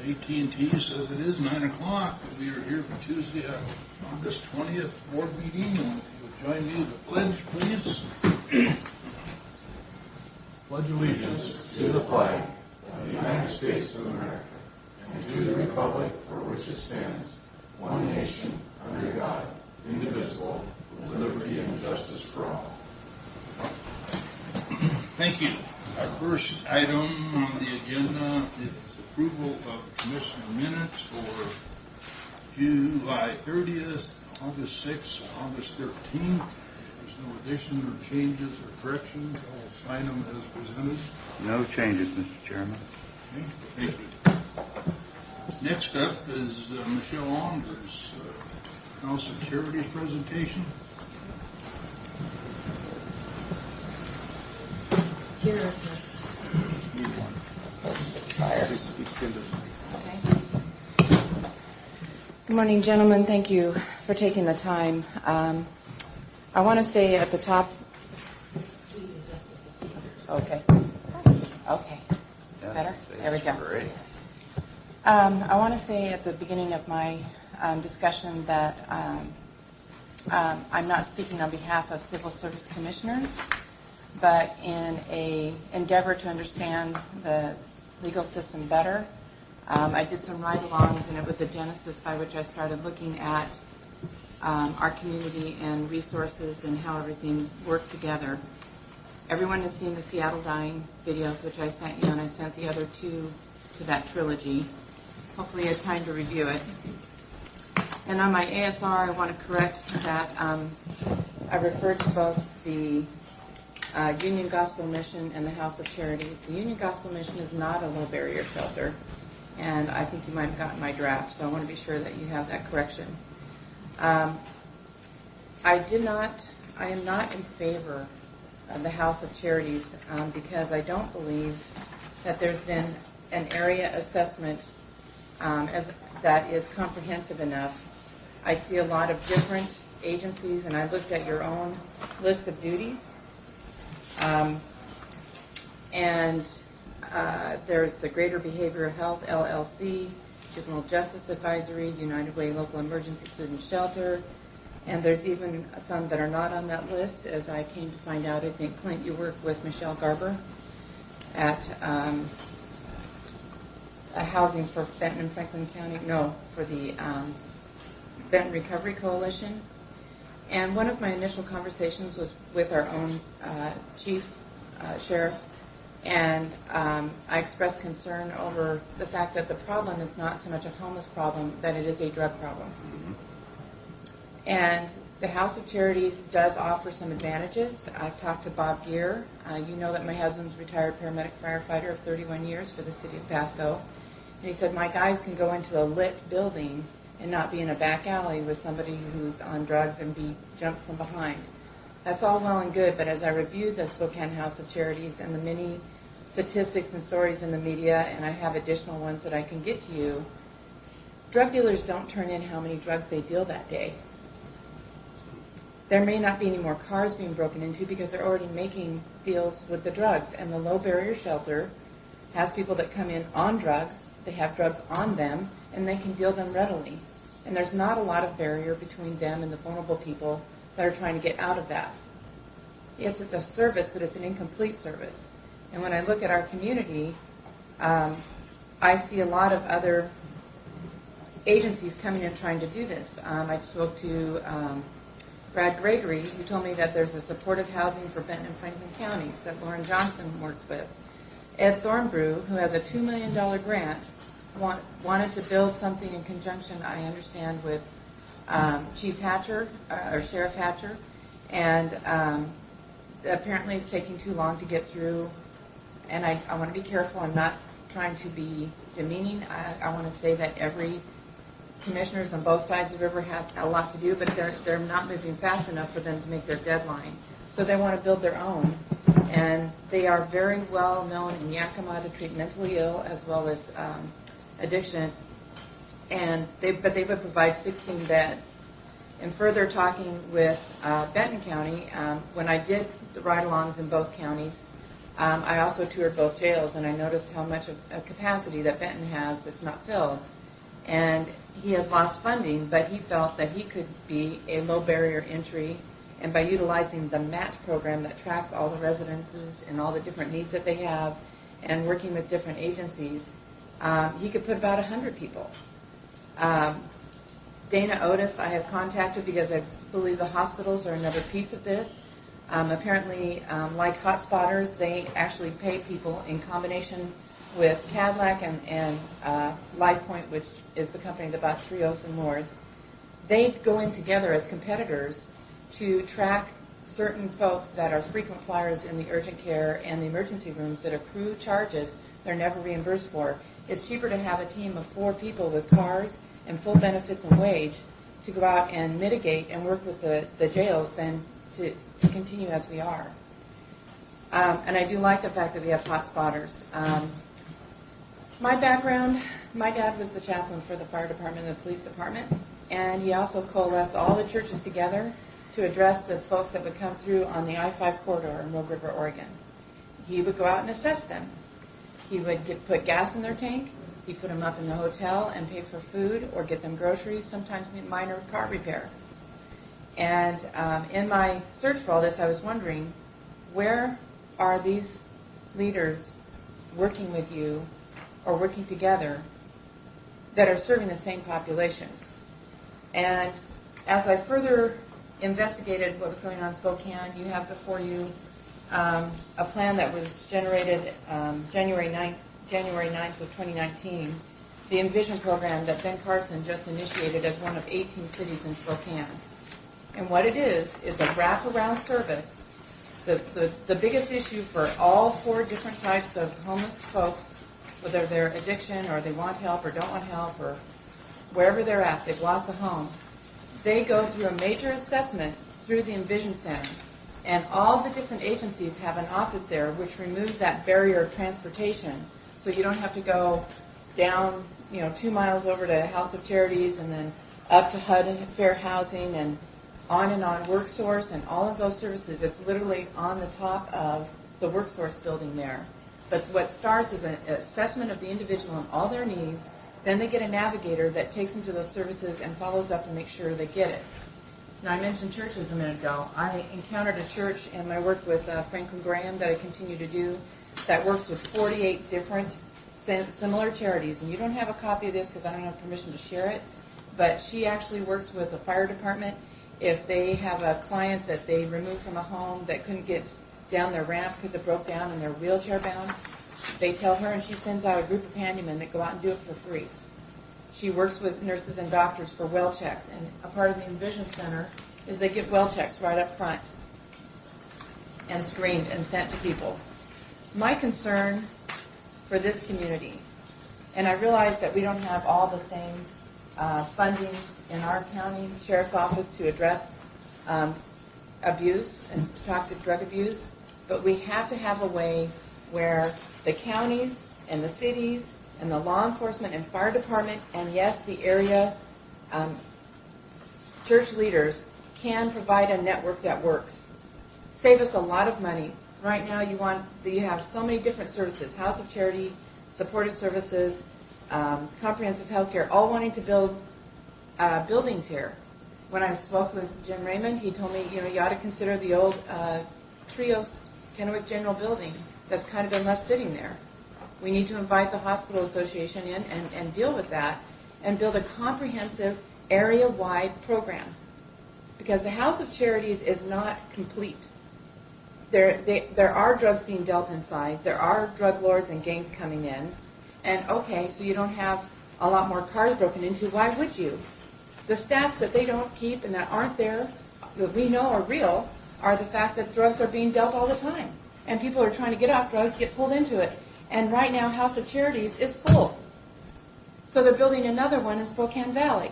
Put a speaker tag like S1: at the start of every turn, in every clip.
S1: AT&T says it is 9 o'clock. We are here for Tuesday, August 20th board meeting. If you would join me in the pledge, please. Pledge allegiance
S2: to the flag of the United States of America and to the republic for which it stands, one nation, under God, indivisible, with liberty and justice for all.
S1: Thank you. Our first item on the agenda is approval of commissioner minutes for July 30th, August 6th, August 13th. There's no additions or changes or corrections. I'll sign them as presented.
S3: No changes, Mr. Chairman.
S1: Okay, thank you. Next up is Michelle Onger's House of Charities presentation.
S4: Here is the Good morning, gentlemen. Thank you for taking the time. I want to say at the top. Okay. Better? There we go. I want to say at the beginning of my discussion that I'm not speaking on behalf of civil service commissioners, but in an endeavor to understand the legal system better. I did some ride-alongs, and it was a genesis by which I started looking at our community and resources and how everything worked together. Everyone has seen the Seattle Dying videos, which I sent you, and I sent the other two to that trilogy. Hopefully you had time to review it. And on my ASR, I want to correct that I referred to both the Union Gospel Mission and the House of Charities. The Union Gospel Mission is not a low-barrier shelter, and I think you might have gotten my draft, so I want to be sure that you have that correction. I am not in favor of the House of Charities because I don't believe that there's been an area assessment that is comprehensive enough. I see a lot of different agencies, and I looked at your own list of duties. There's the Greater Behavioral Health, LLC, Juvenile Justice Advisory, United Way Local Emergency Food and Shelter, and there's even some that are not on that list. As I came to find out, I think, Clint, you work with Michelle Garber at Housing for Benton and Franklin County, for the Benton Recovery Coalition. And one of my initial conversations was with our own chief sheriff, and I expressed concern over the fact that the problem is not so much a homeless problem, that it is a drug problem. Mm-hmm. And the House of Charities does offer some advantages. I've talked to Bob Gear. You know that my husband's a retired paramedic firefighter of 31 years for the city of Pasco. And he said, my guys can go into a lit building and not be in a back alley with somebody who's on drugs and be jumped from behind. That's all well and good, but as I reviewed the Spokane House of Charities and the many statistics and stories in the media, and I have additional ones that I can get to you, drug dealers don't turn in how many drugs they deal that day. There may not be any more cars being broken into because they're already making deals with the drugs, and the low barrier shelter has people that come in on drugs, they have drugs on them, and they can deal them readily. And there's not a lot of barrier between them and the vulnerable people that are trying to get out of that. Yes, it's a service, but it's an incomplete service. And when I look at our community, I see a lot of other agencies coming in trying to do this. I spoke to Brad Gregory, who told me that there's a supportive housing for Benton and Franklin counties that Lauren Johnson works with. Ed Thornbrew, who has a $2 million grant, wanted to build something in conjunction, I understand, with Chief Hatcher, or Sheriff Hatcher, and apparently it's taking too long to get through. And I want to be careful. I'm not trying to be demeaning. I want to say that every commissioners on both sides of the river have a lot to do, but they're not moving fast enough for them to make their deadline. So they want to build their own. And they are very well known in Yakima to treat mentally ill as well as addiction. But they would provide 16 beds. And further talking with Benton County, when I did the ride-alongs in both counties, I also toured both jails, and I noticed how much of a capacity that Benton has that's not filled. And he has lost funding, but he felt that he could be a low barrier entry, and by utilizing the MAT program that tracks all the residences and all the different needs that they have, and working with different agencies, he could put about 100 people. Dana Otis I have contacted because I believe the hospitals are another piece of this. Apparently, like hotspotters, they actually pay people in combination with Cadillac and LifePoint, which is the company that bought Trios and Lourdes. They go in together as competitors to track certain folks that are frequent flyers in the urgent care and the emergency rooms that accrue charges they're never reimbursed for. It's cheaper to have a team of 4 people with cars and full benefits and wage to go out and mitigate and work with the jails than to continue as we are. And I do like the fact that we have hot spotters. My background, my dad was the chaplain for the fire department and the police department, and he also coalesced all the churches together to address the folks that would come through on the I-5 corridor in Rogue River, Oregon. He would go out and assess them. He would put gas in their tank. He'd put them up in the hotel and pay for food or get them groceries, sometimes minor car repair. And in my search for all this, I was wondering, where are these leaders working with you or working together that are serving the same populations? And as I further investigated what was going on in Spokane, you have before you a plan that was generated January 9th of 2019, the Envision program that Ben Carson just initiated as one of 18 cities in Spokane. And what it is a wraparound service. The biggest issue for all 4 different types of homeless folks, whether they're addiction or they want help or don't want help or wherever they're at, they've lost a home, they go through a major assessment through the Envision Center. And all the different agencies have an office there which removes that barrier of transportation, so you don't have to go down 2 miles over to House of Charities and then up to HUD and Fair Housing and on WorkSource and all of those services. It's literally on the top of the WorkSource building there. But what starts is an assessment of the individual and all their needs. Then they get a navigator that takes them to those services and follows up and makes sure they get it. Now, I mentioned churches a minute ago. I encountered a church in my work with Franklin Graham that I continue to do that works with 48 different similar charities. And you don't have a copy of this because I don't have permission to share it, but she actually works with the fire department. If they have a client that they removed from a home that couldn't get down their ramp because it broke down and they're wheelchair bound, they tell her and she sends out a group of handymen that go out and do it for free. She works with nurses and doctors for well checks, and a part of the Envision Center is they get well checks right up front and screened and sent to people. My concern for this community, and I realize that we don't have all the same funding in our county sheriff's office to address abuse and toxic drug abuse, but we have to have a way where the counties and the cities and the law enforcement and fire department and, yes, the area church leaders can provide a network that works. Save us a lot of money. Right now you have so many different services, House of Charity, supportive services, comprehensive health care, all wanting to build buildings here. When I spoke with Jim Raymond, he told me, you ought to consider the old Trios Kennewick General Building that's kind of been left sitting there. We need to invite the Hospital Association in and deal with that and build a comprehensive area-wide program. Because the House of Charities is not complete. There are drugs being dealt inside. There are drug lords and gangs coming in. And okay, so you don't have a lot more cars broken into. Why would you? The stats that they don't keep and that aren't there, that we know are real, are the fact that drugs are being dealt all the time. And people are trying to get off drugs, get pulled into it. And right now, House of Charities is full. So they're building another one in Spokane Valley.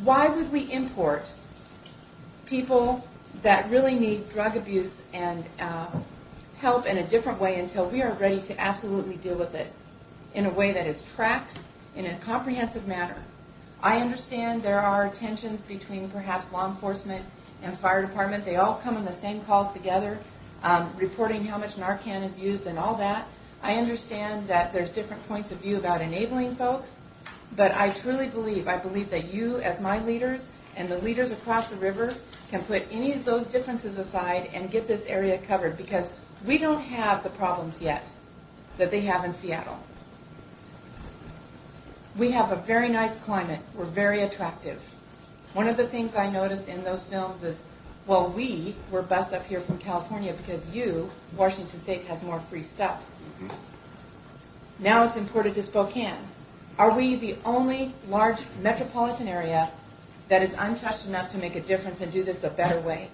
S4: Why would we import people that really need drug abuse and help in a different way until we are ready to absolutely deal with it in a way that is tracked in a comprehensive manner? I understand there are tensions between perhaps law enforcement and fire department. They all come on the same calls together. reporting how much Narcan is used and all that. I understand that there's different points of view about enabling folks, but I truly believe that you as my leaders and the leaders across the river can put any of those differences aside and get this area covered, because we don't have the problems yet that they have in Seattle. We have a very nice climate. We're very attractive. One of the things I noticed in those films is, well, we were bused up here from California because you, Washington State, has more free stuff. Now it's imported to Spokane. Are we the only large metropolitan area that is untouched enough to make a difference and do this a better way?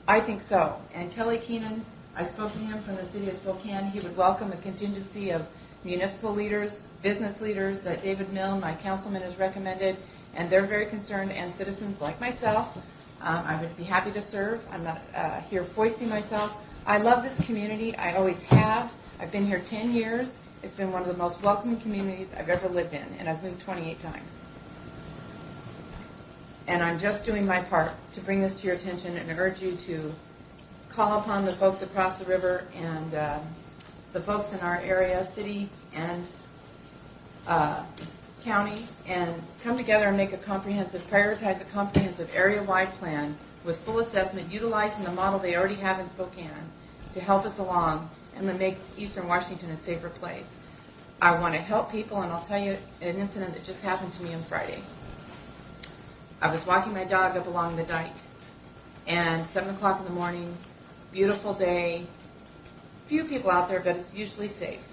S4: I think so. And Kelly Keenan, I spoke to him from the city of Spokane. He would welcome a contingency of municipal leaders, business leaders that David Milne, my councilman, has recommended, and they're very concerned, and citizens like myself. I would be happy to serve. I'm not here foisting myself. I love this community. I always have. I've been here 10 years. It's been one of the most welcoming communities I've ever lived in, and I've moved 28 times. And I'm just doing my part to bring this to your attention and urge you to call upon the folks across the river and the folks in our area, city and county, and come together and make prioritize a comprehensive area-wide plan with full assessment, utilizing the model they already have in Spokane to help us along and to make Eastern Washington a safer place. I want to help people, and I'll tell you an incident that just happened to me on Friday. I was walking my dog up along the dike, and 7 o'clock in the morning, beautiful day, few people out there, but it's usually safe.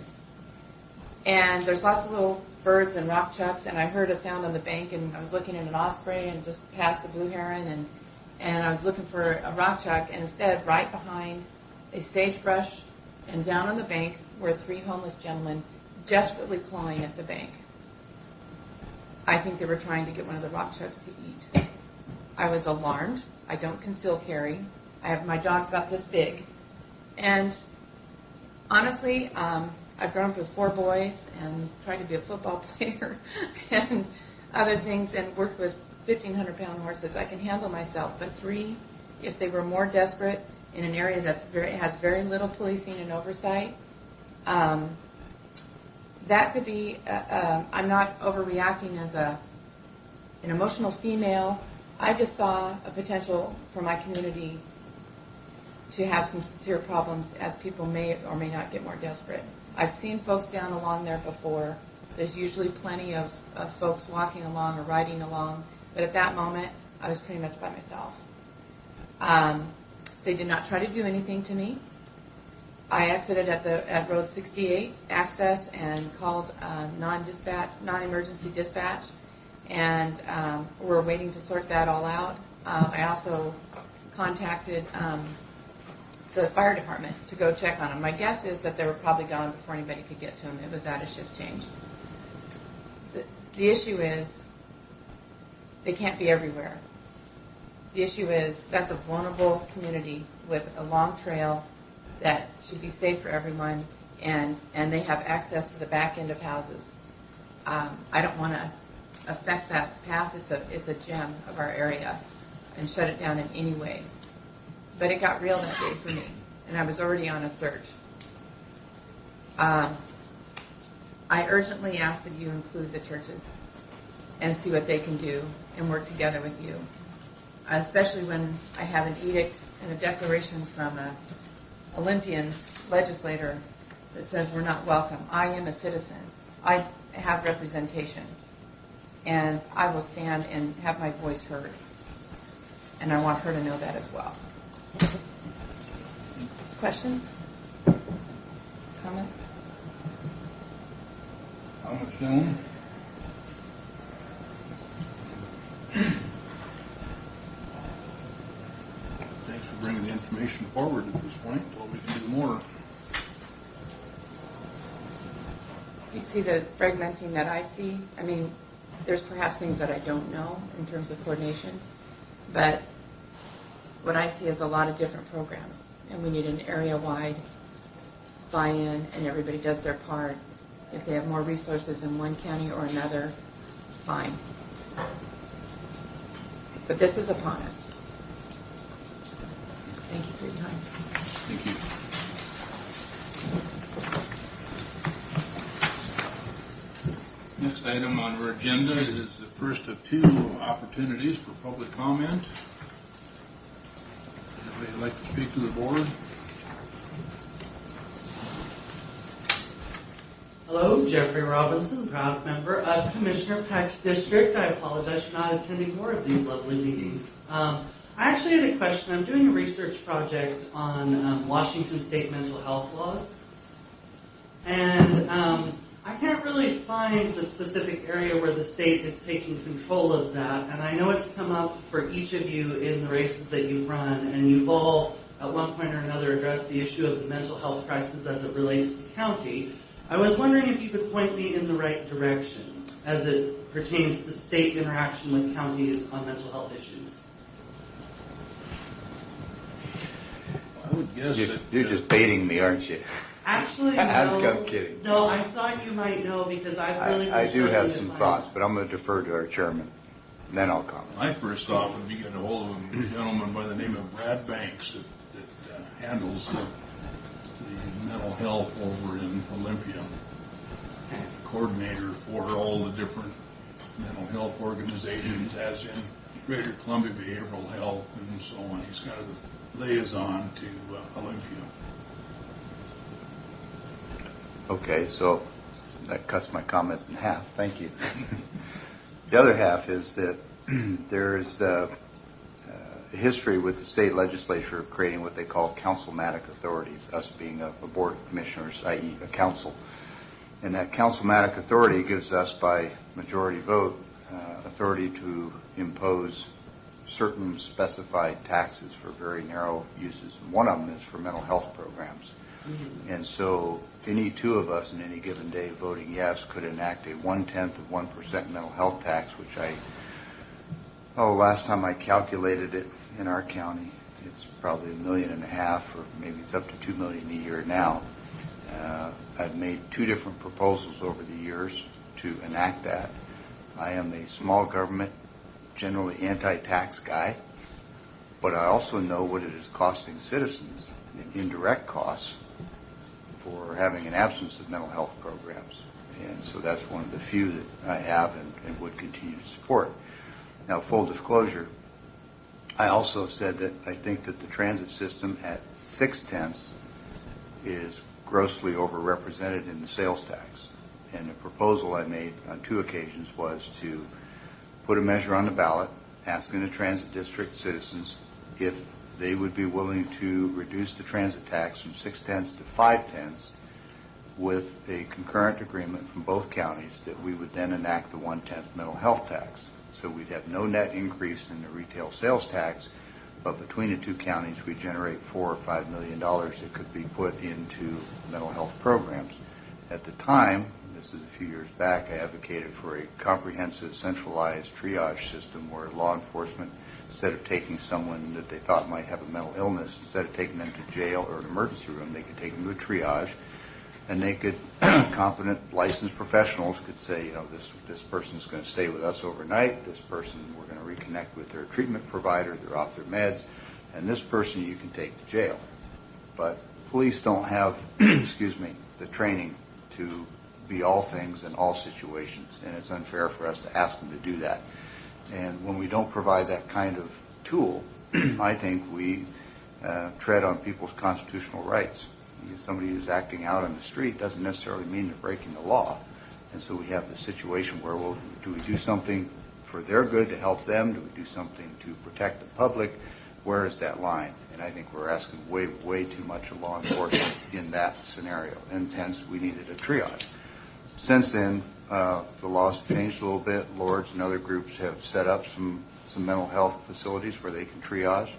S4: And there's lots of little birds and rock chucks, and I heard a sound on the bank, and I was looking at an osprey and just past the blue heron, and I was looking for a rock chuck, and instead, right behind a sagebrush and down on the bank were 3 homeless gentlemen desperately clawing at the bank. I think they were trying to get one of the rock chucks to eat. I was alarmed. I don't conceal carry. My dog's about this big. And honestly, I've grown up with 4 boys and tried to be a football player and other things, and worked with 1,500-pound horses. I can handle myself, but 3, if they were more desperate in an area that has very little policing and oversight, that could be, I'm not overreacting as an emotional female. I just saw a potential for my community to have some sincere problems as people may or may not get more desperate. I've seen folks down along there before. There's usually plenty of folks walking along or riding along, but at that moment, I was pretty much by myself. They did not try to do anything to me. I exited at Road 68 access and called non-emergency dispatch, and we're waiting to sort that all out. I also contacted the fire department to go check on them. My guess is that they were probably gone before anybody could get to them. It was at a shift change. The issue is they can't be everywhere. The issue is that's a vulnerable community with a long trail that should be safe for everyone, and they have access to the back end of houses. I don't want to affect that path. It's a gem of our area and shut it down in any way. But it got real that day for me, and I was already on a search. I urgently ask that you include the churches and see what they can do and work together with you, especially when I have an edict and a declaration from an Olympian legislator that says we're not welcome. I am a citizen. I have representation, and I will stand and have my voice heard, and I want her to know that as well. Questions? Comments?
S1: Comments, gentlemen? Thanks for bringing the information forward at this point until we can do more.
S4: You see the fragmenting that I see? I mean, there's perhaps things that I don't know in terms of coordination, but what I see is a lot of different programs, and we need an area-wide buy-in, and everybody does their part. If they have more resources in one county or another, fine. But this is upon us. Thank you for your time.
S1: Thank you. Next item on our agenda is the first of two opportunities for public comment. Anybody like to speak to the board?
S5: Hello, Jeffrey Robinson, proud member of Commissioner Peck's district. I apologize for not attending more of these lovely meetings. I actually had a question. I'm doing a research project on Washington state mental health laws. And I can't really find the specific area where the state is taking control of that. And I know it's come up for each of you in the races that you've run. And you've all, at one point or another, addressed the issue of the mental health crisis as it relates to the county. I was wondering if you could point me in the right direction as it pertains to state interaction with counties on mental health issues.
S1: I would guess
S3: You're just baiting me, aren't you?
S5: Actually, no.
S3: I'm kidding.
S5: No, I thought you might know because I've really been
S3: I do have
S5: struggling to
S3: some
S5: find-
S3: thoughts, but I'm going to defer to our chairman. Then I'll comment.
S1: my first thought would be getting a hold of a gentleman by the name of Brad Banks that handles the mental health over in Olympia. Coordinator for all the different mental health organizations, as in Greater Columbia Behavioral Health and so on. He's kind of the liaison to Olympia.
S3: Okay, so that cuts my comments in half. Thank you. The other half is that there's a history with the state legislature of creating what they call councilmatic authorities, us being a board of commissioners, i.e. a council. And that councilmatic authority gives us, by majority vote, authority to impose certain specified taxes for very narrow uses. And one of them is for mental health programs. Mm-hmm. And so any two of us in any given day voting yes could enact a 0.1% mental health tax, which last time I calculated it in our county, it's probably $1.5 million, or maybe it's up to $2 million a year now. I've made two different proposals over the years to enact that. I am a small government, generally anti-tax guy, but I also know what it is costing citizens in indirect costs for having an absence of mental health programs. And so that's one of the few that I have and would continue to support. Now, full disclosure, I also said that I think that the transit system at 0.6 is grossly overrepresented in the sales tax. And the proposal I made on two occasions was to put a measure on the ballot asking the transit district citizens if they would be willing to reduce the transit tax from 0.6 to 0.5 with a concurrent agreement from both counties that we would then enact the 1/10 mental health tax. So we'd have no net increase in the retail sales tax, but between the two counties we generate $4 or $5 million that could be put into mental health programs. At the time, this is a few years back, I advocated for a comprehensive centralized triage system where law enforcement, instead of taking someone that they thought might have a mental illness, instead of taking them to jail or an emergency room, they could take them to a triage, and they could, competent, licensed professionals could say, this person's going to stay with us overnight, this person we're going to reconnect with their treatment provider, they're off their meds, and this person you can take to jail. But police don't have, the training to be all things in all situations, and it's unfair for us to ask them to do that. And when we don't provide that kind of tool, I think we tread on people's constitutional rights. Somebody who's acting out on the street doesn't necessarily mean they're breaking the law. And so we have this situation where, do we do something for their good to help them? Do we do something to protect the public? Where is that line? And I think we're asking way, way too much of law enforcement in that scenario. And hence, we needed a triage. Since then, the laws have changed a little bit. Lords and other groups have set up some mental health facilities where they can triage.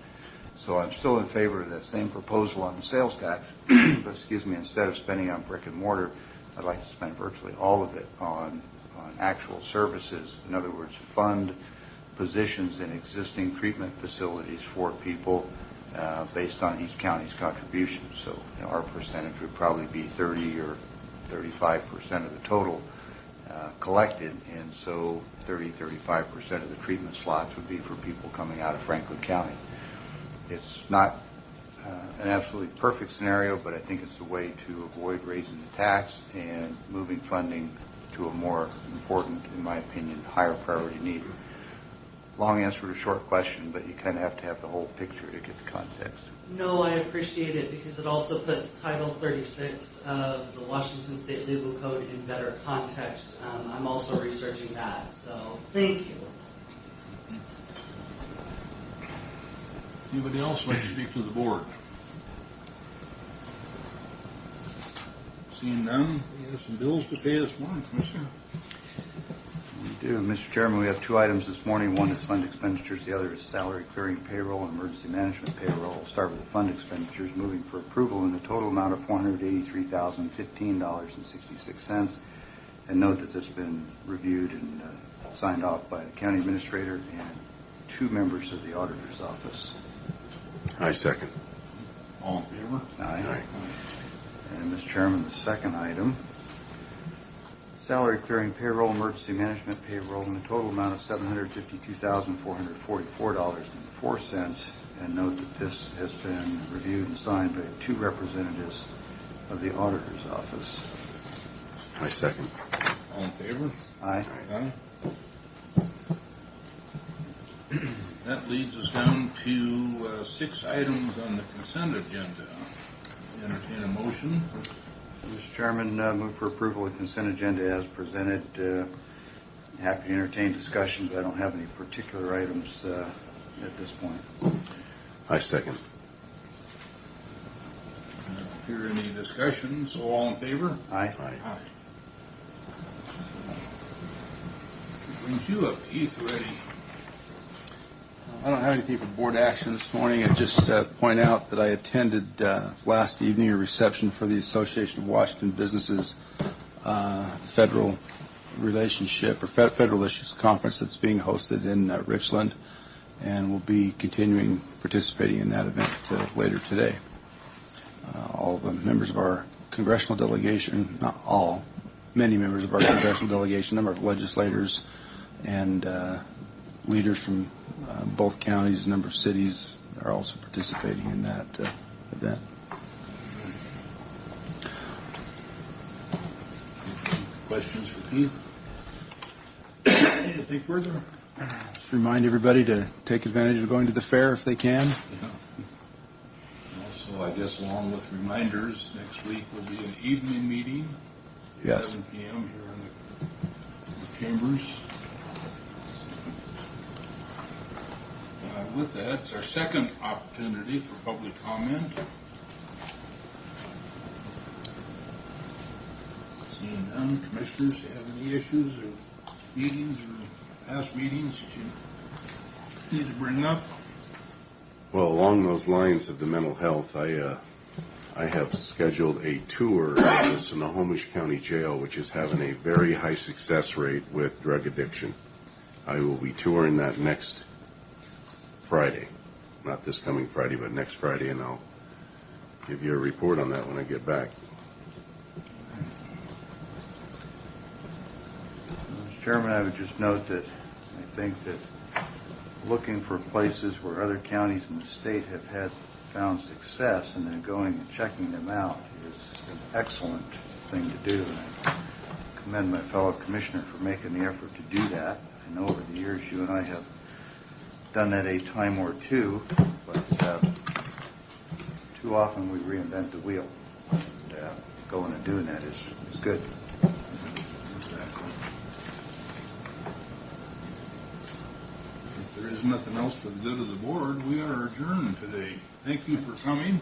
S3: So I'm still in favor of that same proposal on the sales tax, but instead of spending on brick and mortar, I'd like to spend virtually all of it on actual services. In other words, fund positions in existing treatment facilities for people based on each county's contribution. So our percentage would probably be 30 or 35% of the total collected, and so 35% of the treatment slots would be for people coming out of Franklin County. It's not an absolutely perfect scenario, but I think it's a way to avoid raising the tax and moving funding to a more important, in my opinion, higher priority need. Long answer to a short question, but you kind of have to have the whole picture to get the context.
S5: No, I appreciate it because it also puts Title 36 of the Washington State Legal Code in better context. I'm also researching that, so thank you.
S1: Anybody else like to speak to the board? Seeing none, we have some bills to pay this morning, Commissioner.
S3: We do. Mr. Chairman, we have two items this morning. One is fund expenditures. The other is salary clearing payroll and emergency management payroll. We'll start with the fund expenditures, moving for approval in the total amount of $483,015.66. And note that this has been reviewed and signed off by the county administrator and two members of the auditor's office.
S2: I second.
S1: All in favor?
S3: Aye. And, Mr. Chairman, the second item, salary clearing payroll, emergency management payroll, in the total amount of $752,444.04. And note that this has been reviewed and signed by two representatives of the auditor's office.
S2: I second.
S1: All in favor?
S3: Aye.
S1: Aye. That leads us down to 6 items on the consent agenda. Entertain a motion.
S3: Mr. Chairman, move for approval of the consent agenda as presented. Happy to entertain discussion, but I don't have any particular items at this point.
S2: I second.
S1: Hear any discussion? So all in favor?
S3: Aye.
S2: Aye.
S1: Aye. Brings you up, Keith, ready.
S6: I don't have anything for board action this morning. I just point out that I attended last evening a reception for the Association of Washington Businesses Federal Relationship or Federal Issues Conference that's being hosted in Richland, and will be continuing participating in that event later today. All the members of our congressional delegation, not all, many members of our congressional delegation, a number of legislators and leaders from both counties, a number of cities are also participating in that event.
S1: Questions for Keith? Anything further?
S6: Just remind everybody to take advantage of going to the fair if they can.
S1: Yeah. Also, I guess along with reminders, next week will be an evening meeting,
S6: Yes.
S1: 7 p.m. here in the chambers. With that, it's our second opportunity for public comment. Seeing none, commissioners, have any issues or meetings or past meetings that you need to bring up?
S2: Well, along those lines of the mental health, I have scheduled a tour of the Snohomish County Jail, which is having a very high success rate with drug addiction. I will be touring that next Friday, not this coming Friday, but next Friday, and I'll give you a report on that when I get back.
S3: Mr. Chairman, I would just note that I think that looking for places where other counties in the state have found success and then going and checking them out is an excellent thing to do. And I commend my fellow commissioner for making the effort to do that. I know over the years you and I have done that a time or two, but too often we reinvent the wheel. And, going and doing that is good.
S1: Exactly. If there is nothing else for the good of the board, we are adjourned today. Thank you for coming.